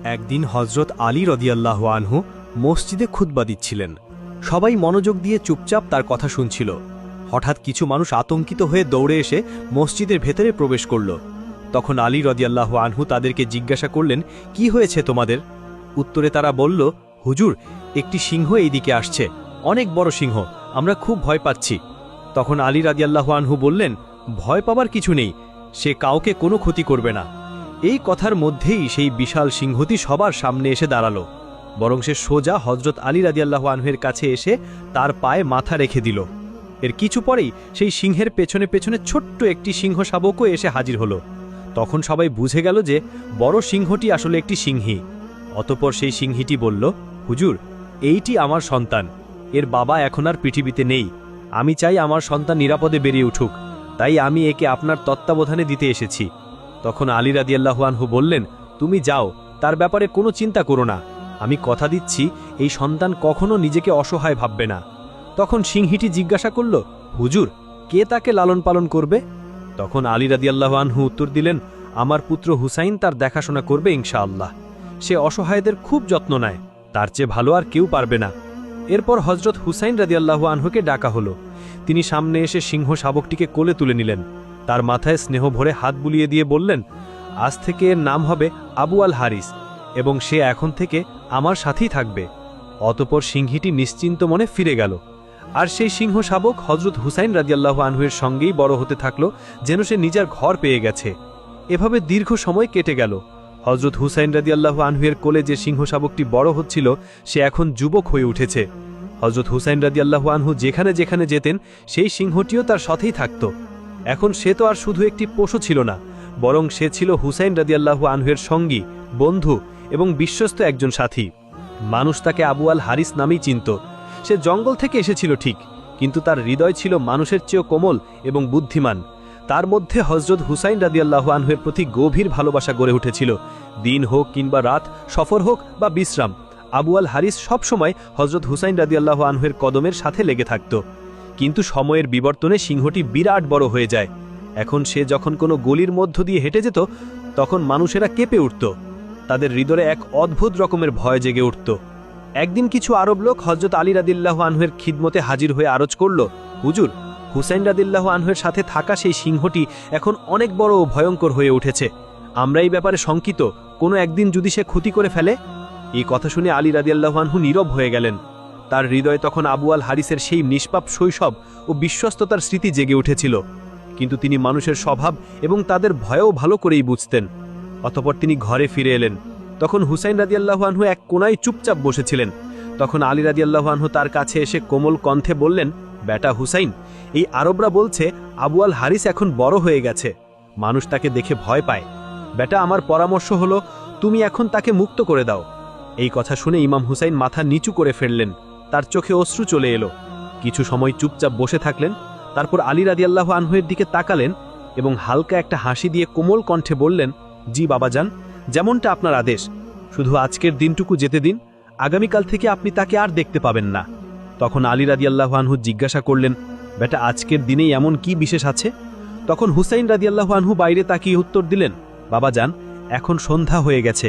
একদিন হজরত আলী রাদিয়াল্লাহু আনহু মসজিদে খুতবা দিচ্ছিলেন। সবাই মনোযোগ দিয়ে চুপচাপ তার কথা শুনছিল। হঠাৎ কিছু মানুষ আতঙ্কিত হয়ে দৌড়ে এসে মসজিদের ভেতরে প্রবেশ করল। তখন আলী রাদিয়াল্লাহু আনহু তাদেরকে জিজ্ঞাসা করলেন, কি হয়েছে তোমাদের? উত্তরে তারা বলল, হুজুর, একটি সিংহ এইদিকে আসছে, অনেক বড় সিংহ, আমরা খুব ভয় পাচ্ছি। তখন আলী রাদিয়াল্লাহু আনহু বললেন, ভয় পাবার কিছু নেই, সে কাউকে কোনো ক্ষতি করবে না। এই কথার মধ্যেই সেই বিশাল সিংহটি সবার সামনে এসে দাঁড়ালো। বরং সে সোজা হজরত আলী রাদিয়াল্লাহু আনহুর কাছে এসে তার পায়ে মাথা রেখে দিল। এর কিছু পরেই সেই সিংহের পেছনে পেছনে ছোট্ট একটি সিংহ শাবকও এসে হাজির হলো। তখন সবাই বুঝে গেল যে বড় সিংহটি আসলে একটি সিংহী। অতঃপর সেই সিংহীটি বলল, হুজুর, এইটি আমার সন্তান, এর বাবা এখন আর পৃথিবীতে নেই। আমি চাই আমার সন্তান নিরাপদে বেরিয়ে উঠুক, তাই আমি একে আপনার তত্ত্বাবধানে দিতে এসেছি। তখন আলী রাদিয়াল্লাহু আনহু বললেন, তুমি যাও, তার ব্যাপারে কোনো চিন্তা করো না, আমি কথা দিচ্ছি এই সন্তান কখনো নিজেকে অসহায় ভাববে না। তখন সিংহীটি জিজ্ঞাসা করল, হুজুর, কে তাকে লালন পালন করবে? তখন আলী রাদিয়াল্লাহু আনহু উত্তর দিলেন, আমার পুত্র হুসাইন তার দেখাশোনা করবে ইনশাআল্লাহ। সে অসহায়দের খুব যত্ন নেয়, তার চেয়ে ভালো আর কেউ পারবে না। এরপর হজরত হুসাইন রাদিয়াল্লাহু আনহুকে ডাকা হলো। তিনি সামনে এসে সিংহ শাবকটিকে কোলে তুলে নিলেন। তার মাথায় স্নেহ ভরে হাত বুলিয়ে দিয়ে বললেন, আজ থেকে এর নাম হবে আবু আল হারিস, এবং সে এখন থেকে আমার সাথেই থাকবে। অতঃপর সিংহীটি নিশ্চিন্ত মনে ফিরে গেল। আর সেই সিংহ শাবক হজরত হুসাইন রাদিয়াল্লাহু আনহুর সঙ্গেই বড় হতে থাকলো, যেন সে নিজের ঘর পেয়ে গেছে। এভাবে দীর্ঘ সময় কেটে গেল। হজরত হুসাইন রাদিয়াল্লাহু আনহুর কোলে যে সিংহ শাবকটি বড় হচ্ছিল, সে এখন যুবক হয়ে উঠেছে। হজরত হুসাইন রাদিয়াল্লাহু আনহু যেখানে যেখানে যেতেন, সেই সিংহটিও তার সাথেই থাকত। এখন সে তো আর শুধু একটি পশু ছিল না, বরং সে ছিল হুসাইন রাদিয়াল্লাহু আনহুর সঙ্গী, বন্ধু এবং বিশ্বস্ত একজন সাথী। মানুষ তাকে আবু আল হারিস নামেই চিনত। সে জঙ্গল থেকে এসেছিল ঠিক, কিন্তু তার হৃদয় ছিল মানুষের চেয়েও কোমল এবং বুদ্ধিমান। তার মধ্যে হজরত হুসাইন রাদিয়াল্লাহু আনহুর প্রতি গভীর ভালোবাসা গড়ে উঠেছিল। দিন হোক কিংবা রাত, সফর হোক বা বিশ্রাম, আবু আল হারিস সবসময় হজরত হুসাইন রাদিয়াল্লাহু আনহুর কদমের সাথে লেগে থাকত। কিন্তু সময়ের বিবর্তনে সিংহটি বিরাট বড় হয়ে যায়। এখন সে যখন কোনো গলির মধ্য দিয়ে হেঁটে যেত, তখন মানুষেরা কেঁপে উঠত। তাদের হৃদয়ে এক অদ্ভুত রকমের ভয় জেগে উঠত। একদিন কিছু আরব লোক হজরত আলী রাদিয়াল্লাহু আনহুর খিদমতে হাজির হয়ে আরজ করল, হুজুর, হুসাইন রাদিয়াল্লাহু আনহুর সাথে থাকা সেই সিংহটি এখন অনেক বড় ও ভয়ঙ্কর হয়ে উঠেছে। আমরা এই ব্যাপারে শঙ্কিত, কোনো একদিন যদি সে ক্ষতি করে ফেলে। এই কথা শুনে আলী রাদিয়াল্লাহু আনহু নীরব হয়ে গেলেন। তার হৃদয়ে তখন আবু আল হারিসের সেই নিষ্পাপ শৈশব ও বিশ্বস্ততার স্মৃতি জেগে উঠেছিল। কিন্তু তিনি মানুষের স্বভাব এবং তাদের ভয়ও ভালো করেই বুঝতেন। অতঃপর তিনি ঘরে ফিরে এলেন। তখন হুসাইন রাদিয়াল্লাহু আনহু এক কোনায় চুপচাপ বসেছিলেন। তখন আলী রাদিয়াল্লাহু আনহু তার কাছে এসে কোমল কণ্ঠে বললেন, বেটা হুসাইন, এই আরবরা বলছে আবু আল হারিস এখন বড় হয়ে গেছে, মানুষ তাকে দেখে ভয় পায়। বেটা, আমার পরামর্শ হলো তুমি এখন তাকে মুক্ত করে দাও। এই কথা শুনে ইমাম হুসাইন মাথা নিচু করে ফেললেন। তার চোখে অশ্রু চলে এলো। কিছু সময় চুপচাপ বসে থাকলেন। তারপর আলী রাদিয়াল্লাহু আনহুর দিকে তাকালেন এবং হালকা একটা হাসি দিয়ে কোমল কণ্ঠে বললেন, জি বাবাজান, যেমনটা আপনার আদেশ। শুধু আজকের দিনটুকু যেতে দিন, আগামীকাল থেকে আপনি তাকে আর দেখতে পাবেন না। তখন আলী রাদিয়াল্লাহু আনহু জিজ্ঞাসা করলেন, বেটা, আজকের দিনেই এমন কি বিশেষ আছে? তখন হুসাইন রাদিয়াল্লাহু আনহু বাইরে তাকিয়ে উত্তর দিলেন, বাবাজান, এখন সন্ধ্যা হয়ে গেছে।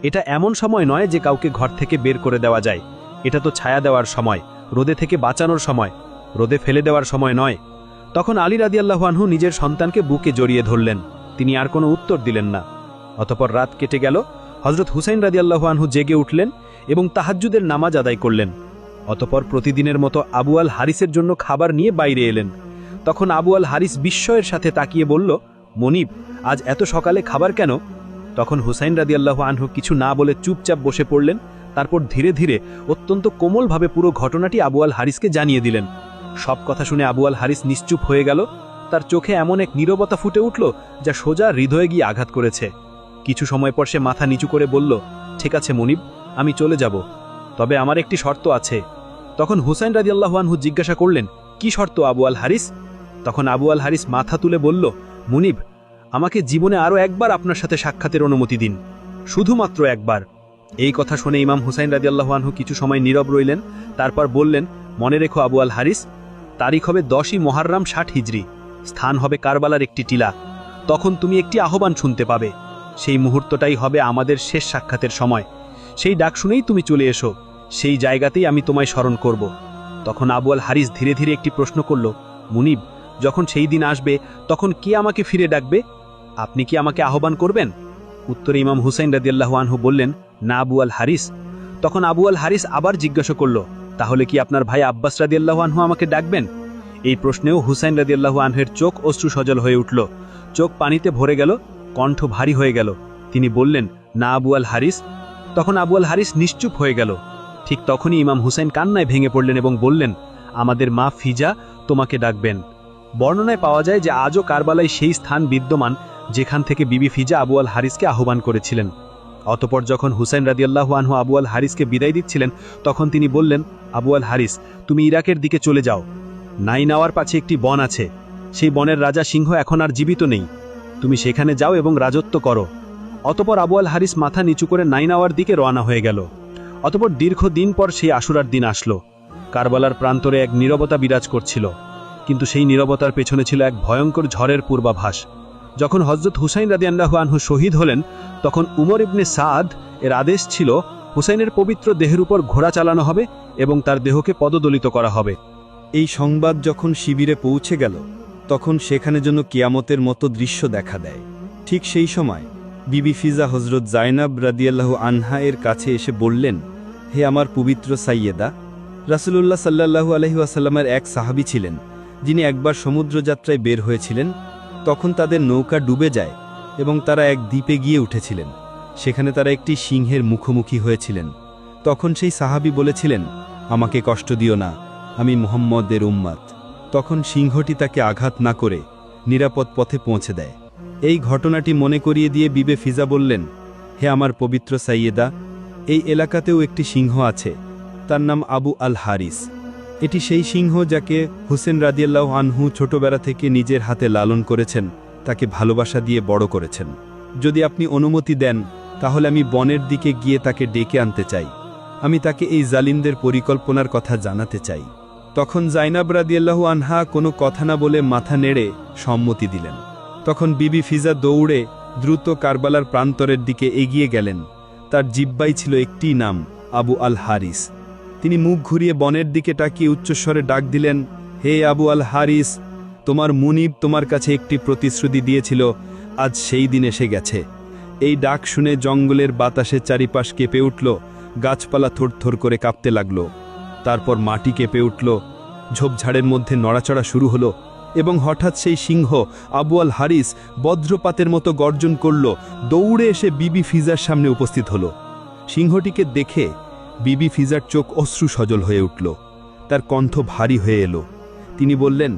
এটা এমন সময় নয় যে কাউকে ঘর থেকে বের করে দেওয়া যায়। এটা তো ছায়া দেওয়ার সময়, রোদে থেকে বাঁচানোর সময়, রোদে ফেলে দেওয়ার সময় নয়। তখন আলী রাদিয়াল্লাহু আনহু নিজের সন্তানকে বুকে জড়িয়ে ধরলেন। তিনি আর কোনো উত্তর দিলেন না। অতঃপর রাত কেটে গেল। হজরত হুসাইন রাদিয়াল্লাহু আনহু জেগে উঠলেন এবং তাহাজ্জুদের নামাজ আদায় করলেন। অতঃপর প্রতিদিনের মতো আবু আল হারিসের জন্য খাবার নিয়ে বাইরে এলেন। তখন আবু আল হারিস বিস্ময়ের সাথে তাকিয়ে বলল, মনিব, আজ এত সকালে খাবার কেন? তখন হুসাইন রাদিয়াল্লাহু আনহু কিছু না বলে চুপচাপ বসে পড়লেন। তারপর ধীরে ধীরে অত্যন্ত কোমলভাবে পুরো ঘটনাটি আবু আল হারিসকে জানিয়ে দিলেন। সব কথা শুনে আবু আল হারিস নিশ্চুপ হয়ে গেল। তার চোখে এমন এক নীরবতা ফুটে উঠল, যা সোজা হৃদয়ে গিয়ে আঘাত করেছে। কিছু সময় পর সে মাথা নিচু করে বলল, ঠিক আছে মনিব, আমি চলে যাব, তবে আমার একটি শর্ত আছে। তখন হুসাইন রাদিয়াল্লাহু আনহু জিজ্ঞাসা করলেন, কি শর্ত আবু আল হারিস? তখন আবু আল হারিস মাথা তুলে বলল, মুনিব, আমাকে জীবনে আরও একবার আপনার সাথে সাক্ষাতের অনুমতি দিন, শুধুমাত্র একবার। এই কথা শুনে ইমাম হুসাইন রাদিয়াল্লাহু আনহু কিছু সময় নীরব রইলেন। তারপর বললেন, মনে রেখো আবু আল হারিস, তারিখ হবে 10ই মুহররম 60 হিজরি, স্থান হবে কারবালার একটি টিলা। তখন তুমি একটি আহ্বান শুনতে পাবে। সেই মুহূর্তটাই হবে আমাদের শেষ সাক্ষাতের সময়। সেই ডাক শুনেই তুমি চলে এসো, সেই জায়গাতেই আমি তোমায় স্মরণ করব। তখন আবু আল হারিস ধীরে ধীরে একটি প্রশ্ন করল, মুনিব, যখন সেই দিন আসবে তখন কে আমাকে ফিরে ডাকবে? আপনি কি আমাকে আহ্বান করবেন? উত্তরে ইমাম হুসাইন রাদিয়াল্লাহু আনহু বললেন, না আবু আল হারিস। তখন আবু আল হারিস আবার জিজ্ঞাসা করল, তাহলে কি আপনার ভাই আব্বাস রাদিয়াল্লাহু আনহু আমাকে ডাকবেন? এই প্রশ্নেও হুসাইন রাদিয়াল্লাহু আনহুর চোখ অশ্রু সজল হয়ে উঠল, চোখ পানিতে ভরে গেল, কণ্ঠ ভারী হয়ে গেল। তিনি বললেন, না আবু আল হারিস। তখন আবু আল হারিস নিশ্চুপ হয়ে গেল। ঠিক তখনই ইমাম হুসাইন কান্নায় ভেঙে পড়লেন এবং বললেন, আমাদের মা ফিজা তোমাকে ডাকবেন। বর্ণনায় পাওয়া যায় যে আজও কারবালায় সেই স্থান বিদ্যমান যেখান থেকে বিবি ফিজা আবু আল হারিসকে আহ্বান করেছিলেন। অতপর যখন হুসাইন রাদিয়াল্লাহু আনহু আবু আল হারিসকে বিদায় দিচ্ছিলেন, তখন তিনি বললেন, আবু আল হারিস, তুমি ইরাকের দিকে চলে যাও। নাইনাওয়ার পাশে একটি বন আছে, সেই বনের রাজা সিংহ এখন আর জীবিত নেই। তুমি সেখানে যাও এবং রাজত্ব করো। অতপর আবু আল হারিস মাথা নিচু করে নাইনাওয়ার দিকে রওনা হয়ে গেল। অতপর দীর্ঘদিন পর সেই আশুরার দিন আসলো। কারবালার প্রান্তরে এক নীরবতা বিরাজ করছিল, কিন্তু সেই নীরবতার পেছনে ছিল এক ভয়ঙ্কর ঝড়ের পূর্বাভাস। যখন হযরত হুসাইন রাদিয়াল্লাহু আনহু শহীদ হলেন, তখন উমর ইবনে সাদ এর আদেশ ছিল হুসাইনের পবিত্র দেহের উপর ঘোড়া চালানো হবে এবং তার দেহকে পদদলিত করা হবে। এই সংবাদ যখন শিবিরে পৌঁছে গেল, তখন সেখানে যেন কিয়ামতের মতো দৃশ্য দেখা দেয়। ঠিক সেই সময় বিবি ফিজা হজরত জাইনাব রাদিয়াল্লাহু আনহা এর কাছে এসে বললেন, হে আমার পবিত্র সাইয়েদা, রাসূলুল্লাহ সাল্লাল্লাহু আলাইহি ওয়াসাল্লামের এক সাহাবী ছিলেন, যিনি একবার সমুদ্রযাত্রায় বের হয়েছিলেন। তখন তাদের নৌকা ডুবে যায় এবং তারা এক দ্বীপে গিয়ে উঠেছিলেন। সেখানে তারা একটি সিংহের মুখোমুখি হয়েছিলেন। তখন সেই সাহাবী বলেছিলেন, আমাকে কষ্ট দিও না, আমি মুহাম্মদের উম্মত। তখন সিংহটি তাকে আঘাত না করে নিরাপদ পথে পৌঁছে দেয়। এই ঘটনাটি মনে করিয়ে দিয়ে বিবে ফিজা বললেন, হে আমার পবিত্র সাইয়েদা, এই এলাকাতেও একটি সিংহ আছে, তার নাম আবু আল হারিস। এটি সেই সিংহ যাকে হুসেন রাদিয়াল্লাহু আনহু ছোটবেলা থেকে নিজের হাতে লালন করেছেন, তাকে ভালোবাসা দিয়ে বড় করেছেন। যদি আপনি অনুমতি দেন, তাহলে আমি বনের দিকে গিয়ে তাকে ডেকে আনতে চাই। আমি তাকে এই জালিমদের পরিকল্পনার কথা জানাতে চাই। তখন জাইনাব রাদিয়াল্লাহু আনহা কোনো কথা না বলে মাথা নেড়ে সম্মতি দিলেন। তখন বিবি ফিজা দৌড়ে দ্রুত কারবালার প্রান্তরের দিকে এগিয়ে গেলেন। তার জিহ্বায় ছিল একটি নাম, আবু আল হারিস। তিনি মুখ ঘুরিয়ে বনের দিকে তাকিয়ে উচ্চস্বরে ডাক দিলেন, হে আবু আল হারিস, তোমার মুনিব তোমার কাছে একটি প্রতিশ্রুতি দিয়েছিল, আজ সেই দিন এসে গেছে। এই ডাক শুনে জঙ্গলের বাতাসে চারিপাশ কেঁপে উঠল, গাছপালা থরথর করে কাঁপতে লাগল। তারপর মাটি কেঁপে উঠল, ঝোপঝাড়ের মধ্যে নড়াচড়া শুরু হলো এবং হঠাৎ সেই সিংহ আবু আল হারিস বজ্রপাতের মতো গর্জন করল, দৌড়ে এসে বিবি ফিজার সামনে উপস্থিত হলো। সিংহটিকে দেখে বিবি ফিজার চোখ অশ্রু সজল হয়ে উঠল, তার কণ্ঠ ভারী হয়ে এলো। তিনি বললেন,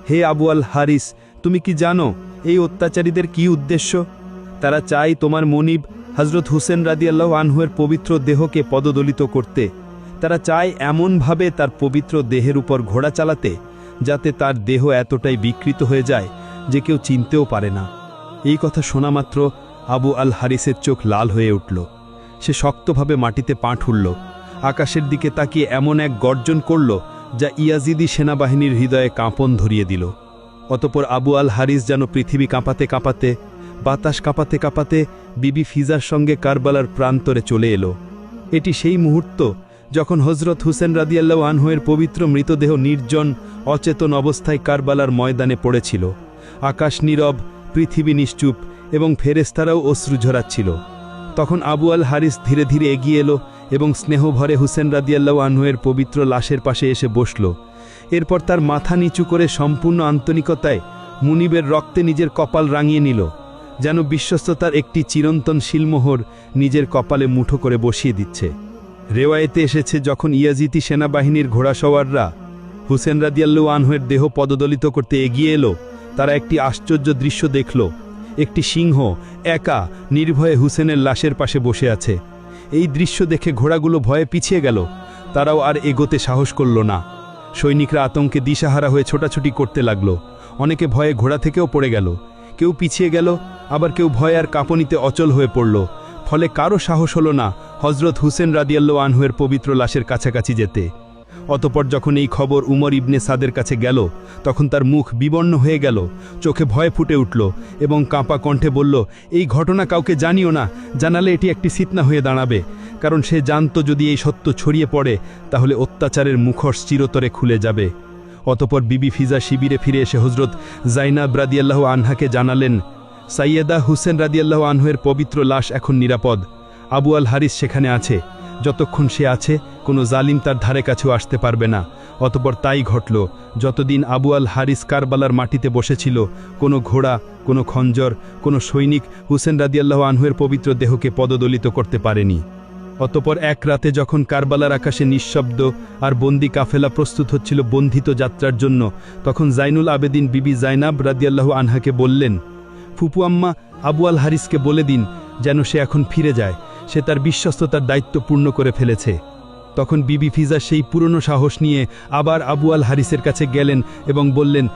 হে আবু আল হারিস, তুমি কি জানো এই অত্যাচারীদের কি উদ্দেশ্য? তারা চায় তোমার মনিব হযরত হুসেন রাদিয়াল্লাহু আনহুর পবিত্র দেহকে পদদলিত করতে। তারা চায় এমনভাবে তার পবিত্র দেহের উপর ঘোড়া চালাতে, যাতে তার দেহ এতটাই বিকৃত হয়ে যায় যে কেউ চিনতেও পারে না। এই কথা শোনা মাত্র আবু আল হারিসের চোখ লাল হয়ে উঠল। সে শক্তভাবে মাটিতে পা ঠুলল, আকাশের দিকে তাকিয়ে এমন এক গর্জন করল যা ইয়াজিদি সেনাবাহিনীর হৃদয়ে কাঁপন ধরিয়ে দিল। অতপর আবু আল হারিস যেন পৃথিবী কাঁপাতে কাঁপাতে, বাতাস কাঁপাতে কাঁপাতে বিবি ফিজার সঙ্গে কারবালার প্রান্তরে চলে এলো। এটি সেই মুহূর্ত যখন হযরত হুসেন রাদিয়াল্লাহু আনহুর পবিত্র মৃতদেহ নির্জন অচেতন অবস্থায় কারবালার ময়দানে পড়েছিল। আকাশ নীরব, পৃথিবী নিশ্চুপ এবং ফেরেশতারাও অশ্রু ঝরাচ্ছিল। তখন আবু আল হারিস ধীরে ধীরে এগিয়ে এলো এবং স্নেহভরে হুসেন রাদিয়াল্লাহু আনহুর পবিত্র লাশের পাশে এসে বসল। এরপর তার মাথা নিচু করে সম্পূর্ণ আন্তরিকতায় মুনিবের রক্তে নিজের কপাল রাঙিয়ে নিল, যেন বিশ্বস্ততার একটি চিরন্তন শিলমোহর নিজের কপালে মুঠো করে বসিয়ে দিচ্ছে। রেওয়ায়েতে এসেছে, যখন ইয়াজিদি সেনাবাহিনীর ঘোড়াসওয়াররা হুসেন রাদিয়াল্লাহু আনহুর দেহ পদদলিত করতে এগিয়ে এলো, তারা একটি আশ্চর্য দৃশ্য দেখল। একটি সিংহ একা নির্ভয়ে হুসেনের লাশের পাশে বসে আছে। এই দৃশ্য দেখে ঘোড়াগুলো ভয়ে পিছিয়ে গেল, তারাও আর এগোতে সাহস করল না। সৈনিকরা আতঙ্কে দিশাহারা হয়ে ছোটাছুটি করতে লাগল। অনেকে ভয়ে ঘোড়া থেকেও পড়ে গেল, কেউ পিছিয়ে গেল, আবার কেউ ভয় আর কাঁপনিতে অচল হয়ে পড়ল। ফলে কারো সাহস হলো না হযরত হুসেন রাদিয়াল্লাহু আনহুর পবিত্র লাশের কাছাকাছি যেতে। অতপর যখন এই খবর উমর ইবনে সাদের কাছে গেল তখন তার মুখ বিবর্ণ হয়ে গেল, চোখে ভয় ফুটে উঠল এবং কাঁপা কণ্ঠে বলল, এই ঘটনা কাউকে জানিও না, জানালে এটি একটি ফিতনা হয়ে দাঁড়াবে। কারণ সে জানত যদি এই সত্য ছড়িয়ে পড়ে তাহলে অত্যাচারের মুখোশ চিরতরে খুলে যাবে। অতপর বিবি ফিজা শিবিরে ফিরে এসে হজরত জাইনাব রাদিয়াল্লাহু আনহাকে জানালেন, সাইয়েদা হুসেন রাদিয়াল্লাহু আনহুয়ের পবিত্র লাশ এখন নিরাপদ। আবু আল হারিস সেখানে আছে, যতক্ষণ সে আছে কোনো জালিম তার ধারে কাছেও আসতে পারবে না। অতপর তাই ঘটল, যতদিন আবু আল হারিস কারবালার মাটিতে বসেছিল কোনো ঘোড়া, কোনো খঞ্জর, কোনো সৈনিক হুসেন রাদিয়াল্লাহু আনহুয়ের পবিত্র দেহকে পদদলিত করতে পারেনি। অতপর এক রাতে যখন কারবালার আকাশে নিঃশব্দ আর বন্দি কাফেলা প্রস্তুত হচ্ছিল বন্ধিত যাত্রার জন্য, তখন জাইনুল আবেদিন বিবি জাইনাব রাদিয়াল্লাহু আনহাকে বললেন, ফুপু আম্মা, আবু আল হারিসকে বলে দিন যেন সে এখন ফিরে যায়, সে তার বিশ্বস্ততার দায়িত্ব পূর্ণ করে ফেলেছে। তখন বিবি ফিজা সেই পুরনো সাহস নিয়ে আবার আবু আল হারিসের কাছে গেলেন এবং বললেন,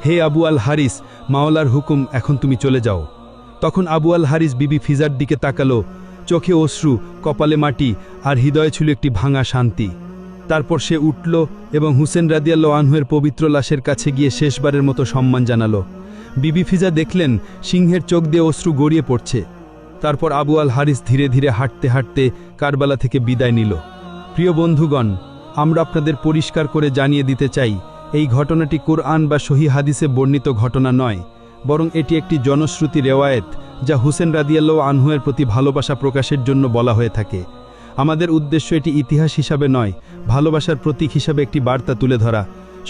হে আবু আল হারিস, মাওলার হুকুম, এখন তুমি চলে যাও। তখন আবু আল হারিস বিবি ফিজার দিকে তাকালো, চোখে অশ্রু, কপালে মাটি আর হৃদয়ে ছিল একটি ভাঙা শান্তি। তারপর সে উঠল এবং হুসেন রাদিয়াল্লাহু আনহুয়ের পবিত্র লাশের কাছে গিয়ে শেষবারের মতো সম্মান জানালো। বিবি ফিজা দেখলেন সিংহের চোখ দিয়ে অশ্রু গড়িয়ে পড়ছে। তারপর আবু আল হারিস ধীরে ধীরে হাঁটতে হাঁটতে কারবালা থেকে বিদায় নিল। প্রিয় বন্ধুগণ, আমরা আপনাদের পরিষ্কার করে জানিয়ে দিতে চাই, এই ঘটনাটি কোরআন বা সহিহ হাদিসে বর্ণিত ঘটনা নয়, বরং এটি একটি জনশ্রুতি রেওয়ায়েত যা হুসেন রাদিয়াল্লাহু আনহুয়ের প্রতি ভালোবাসা প্রকাশের জন্য বলা হয়ে থাকে। আমাদের উদ্দেশ্য এটি ইতিহাস হিসাবে নয়, ভালোবাসার প্রতীক হিসাবে একটি বার্তা তুলে ধরা।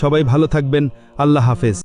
সবাই ভালো থাকবেন। আল্লাহ হাফেজ।